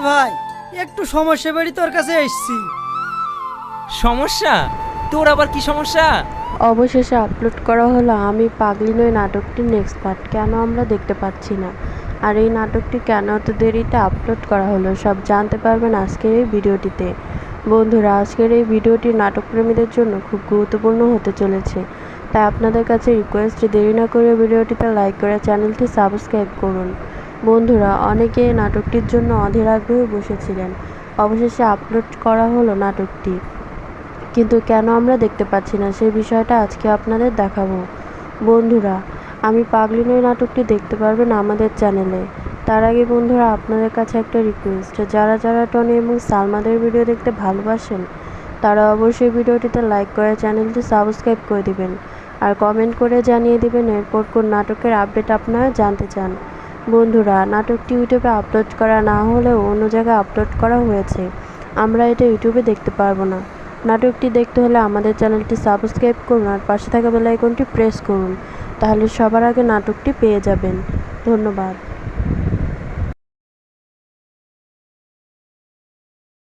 ভাই একটু সমস্যা বাড়ি তোর কাছে এসেছি। সমস্যা? তোর আবার কি সমস্যা? অবশেষে আপলোড করা হলো আমি পাগলি নই নাটকটির নেক্সট পার্ট। কেন আমরা দেখতে পাচ্ছি না, আর এই নাটকটি কেন এত দেরিতে আপলোড করা হলো, সব জানতে পারবেন আজকের এই ভিডিওটিতে। বন্ধুরা, আজকের এই ভিডিওটি নাটকপ্রেমীদের জন্য খুব গুরুত্বপূর্ণ হতে চলেছে, তাই আপনাদের কাছে রিকোয়েস্ট, দেরি না করে ভিডিওটিতে লাইক করে চ্যানেলটি সাবস্ক্রাইব করুন। বন্ধুরা, অনেকে এই নাটকটির জন্য অধীর আগ্রহে বসেছিলেন। অবশেষে আপলোড করা হলো নাটকটি, কিন্তু কেন আমরা দেখতে পাচ্ছি না সেই বিষয়টা আজকে আপনাদের দেখাবো। বন্ধুরা, আমি পাগলি নই নাটকটি দেখতে পারবেন আমাদের চ্যানেলে। তার আগে বন্ধুরা, আপনাদের কাছে একটা রিকোয়েস্ট, যারা যারা টনি এবং সালমাদের ভিডিও দেখতে ভালোবাসেন তারা অবশ্যই ভিডিওটিতে লাইক করে চ্যানেলটি সাবস্ক্রাইব করে দিবেন, আর কমেন্ট করে জানিয়ে দিবেন এরপর কোন নাটকের আপডেট আপনারা জানতে চান। বন্ধুরা, নাটকটি ইউটিউবে আপলোড করা না হলেও অন্য জায়গায় আপলোড করা হয়েছে, আমরা এটা ইউটিউবে দেখতে পারবো না। নাটকটি দেখতে হলে আমাদের চ্যানেলটি সাবস্ক্রাইব করুন আর পাশে থাকা বেল আইকনটি প্রেস করুন, তাহলে সবার আগে নাটকটি পেয়ে যাবেন। ধন্যবাদ।